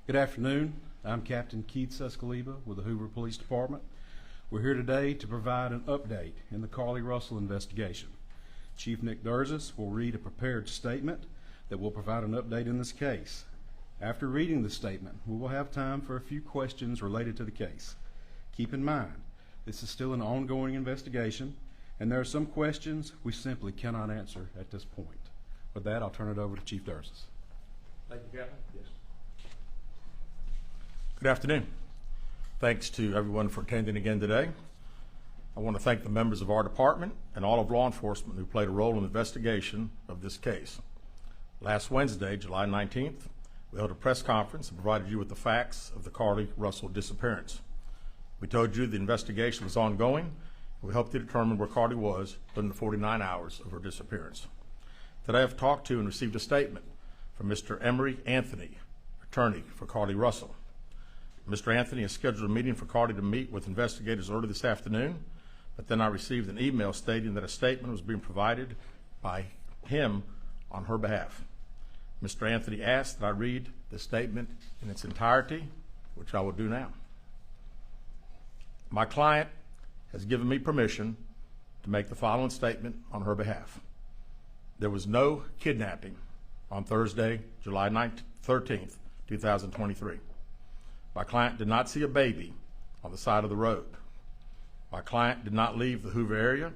Good afternoon. I'm Captain Keith Sescaliba with the Hoover Police Department. We're here today to provide an update in the Carlee Russell investigation. Chief Nick Durzis will read a prepared statement that will provide an update in this case. After reading the statement, we will have time for a few questions related to the case. Keep in mind, this is still an ongoing investigation, and there are some questions we simply cannot answer at this point. With that, I'll turn it over to Chief Durzis. Thank you, Captain. Yes. Good afternoon. Thanks to everyone for attending again today. I want to thank the members of our department and all of law enforcement who played a role in the investigation of this case. Last Wednesday, July 19th, we held a press conference and provided you with the facts of the Carlee Russell disappearance. We told you the investigation was ongoing, and we helped you determine where Carlee was during the 49 hours of her disappearance. Today I've talked to and received a statement from Mr. Emery Anthony, attorney for Carlee Russell. Mr. Anthony has scheduled a meeting for Carlee to meet with investigators early this afternoon, but then I received an email stating that a statement was being provided by him on her behalf. Mr. Anthony asked that I read the statement in its entirety, which I will do now. My client has given me permission to make the following statement on her behalf. There was no kidnapping on Thursday, July 13th, 2023. My client did not see a baby on the side of the road. My client did not leave the Hoover area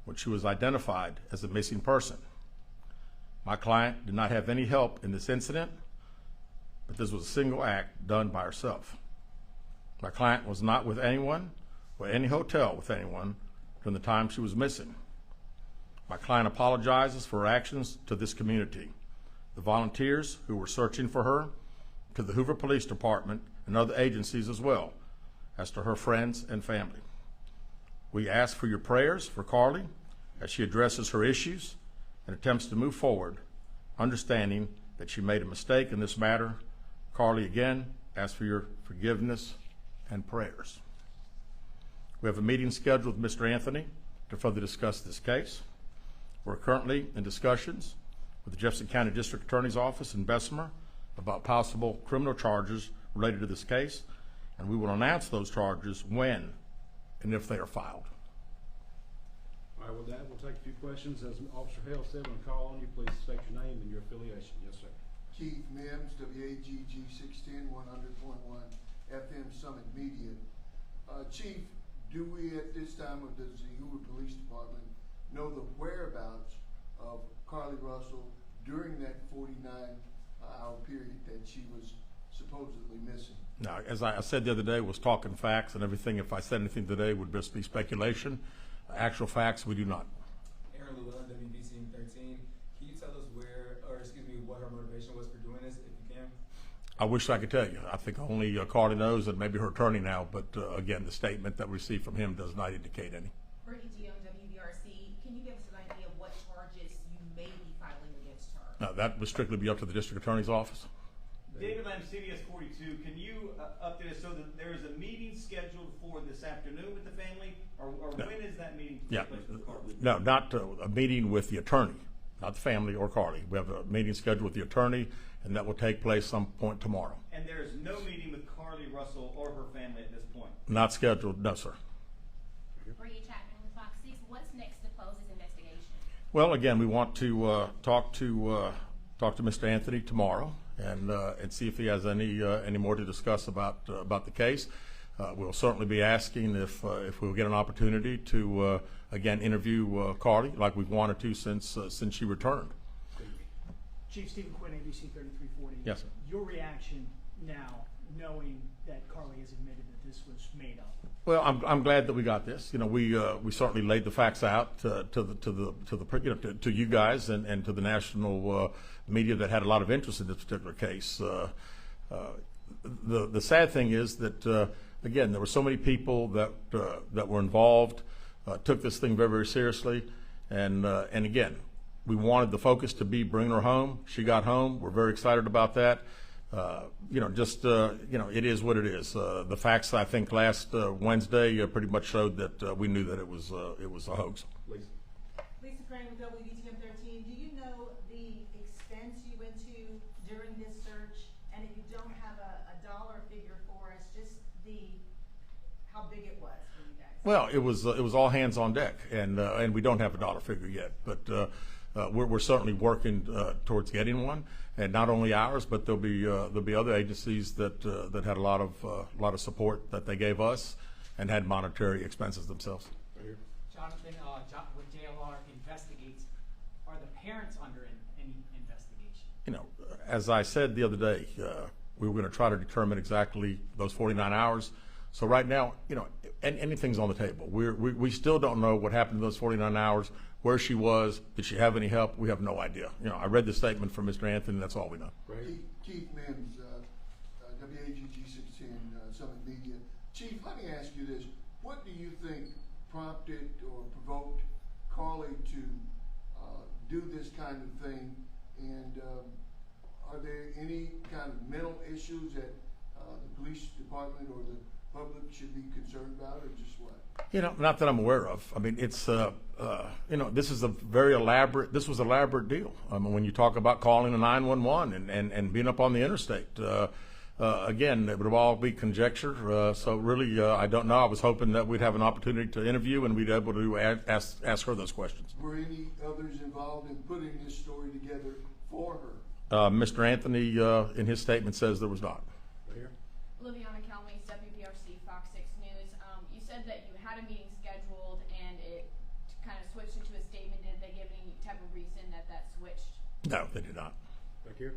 when she was identified as a missing person. My client did not have any help in this incident, but this was a single act done by herself. My client was not with anyone or any hotel with anyone during the time she was missing. My client apologizes for her actions to this community, the volunteers who were searching for her, to the Hoover Police Department and other agencies as well, as to her friends and family. We ask for your prayers for Carlee as she addresses her issues and attempts to move forward, understanding that she made a mistake in this matter. Carlee, again, asks for your forgiveness and prayers. We have a meeting scheduled with Mr. Anthony to further discuss this case. We're currently in discussions with the Jefferson County District Attorney's Office in Bessemer about possible criminal charges related to this case, and we will announce those charges when and if they are filed. All right, with that, we'll take a few questions. As Officer Hale said, when I call on you, please state your name and your affiliation. Yes, sir. Keith Mims, WAGG 610, 100.1 FM Summit Media. Chief, do we at this time, or does the Hoover Police Department know the whereabouts of Carlee Russell during that 49-hour period that she was supposedly missing? Now, as I said the other day, was talking facts and everything. If I said anything today, it would just be speculation. Actual facts, we do not. Aaron Llewellyn, WBC 13. Can you tell us what her motivation was for doing this, if you can? I wish I could tell you. I think only Carlee knows, and maybe her attorney now. But again, the statement that we received from him does not indicate any. Brittany G. on WBRC. Can you give us an idea of what charges you may be filing against her? That would strictly be up to the district attorney's office. David Lamb, CBS 42, can you update us so that there is a meeting scheduled for this afternoon with the family, or No. when is that meeting Yeah, take place with Carlee? no, not a meeting with the attorney, not the family or Carlee. We have a meeting scheduled with the attorney, and that will take place some point tomorrow. And there is no meeting with Carlee Russell or her family at this point? Not scheduled, no, sir. Bria Chapman with Fox 6. What's next to close this investigation? Well, again, we want to talk to Mr. Anthony tomorrow and see if he has any more to discuss about the case. We'll certainly be asking if we'll get an opportunity to again interview Carlee like we've wanted to since she returned. Chief Stephen Quinn, ABC 3340. Yes, sir. Your reaction now, knowing that Carlee has admitted that this was made up? Well, I'm glad that we got this. You know, we certainly laid the facts out to you guys and to the national media that had a lot of interest in this particular case. The sad thing is that again, there were so many people that were involved, took this thing very, very seriously, and again, we wanted the focus to be bringing her home. She got home. We're very excited about that. It is what it is. The facts, I think, last Wednesday pretty much showed that we knew that it was a hoax. Lisa. Lisa Crane with WBTM 13. Do you know the expense you went to during this search? And if you don't have a big it was for you guys? Well, it was all hands on deck, and we don't have a dollar figure yet, but we're certainly working towards getting one, and not only ours, but there'll be other agencies that had a lot of support that they gave us, and had monetary expenses themselves. Jonathan, when JLR investigates, are the parents under any investigation? You know, as I said the other day, we were going to try to determine exactly those 49 hours. So right now, you know, anything's on the table. We still don't know what happened in those 49 hours, where she was, did she have any help? We have no idea. You know, I read the statement from Mr. Anthony, that's all we know. Keith Mims, WAGG 610 Summit Media. Chief, let me ask you this. What do you think prompted or provoked Carlee to do this kind of thing? And are there any kind of mental issues that the police department or the public should be concerned about, or just what? You know, not that I'm aware of. I mean, it's you know, this was an elaborate deal. I mean, when you talk about calling a 911 and being up on the interstate, again, it would all be conjecture. So really, I don't know. I was hoping that we'd have an opportunity to interview and we'd be able to ask her those questions. Were any others involved in putting this story together for her? Mr. Anthony, in his statement, says there was not. Liviana Calmes, WPRC, Fox 6 News. You said that you had a meeting scheduled and it kind of switched into a statement. Did they give any type of reason that switched? No, they did not. Back here.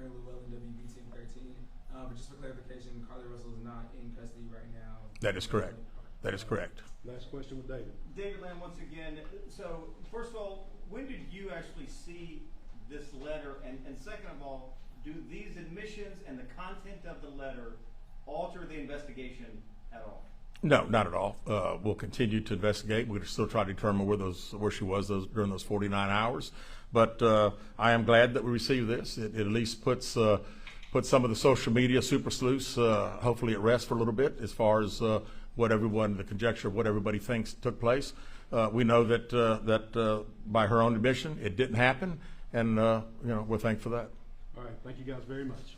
Aaron Llewellyn, WBTM 13. But just for clarification, Carlee Russell is not in custody right now. That is correct. That is correct. Last question with David. David Lamb, once again. So, first of all, when did you actually see this letter? And second of all, do these admissions and the content of the letter alter the investigation at all? No, not at all. We'll continue to investigate. We're still try to determine where she was during those 49 hours. But I am glad that we received this. It at least puts some of the social media super sleuths hopefully at rest for a little bit as far as the conjecture of what everybody thinks took place. We know that by her own admission, it didn't happen, and you know, we're thankful for that. All right, thank you guys very much.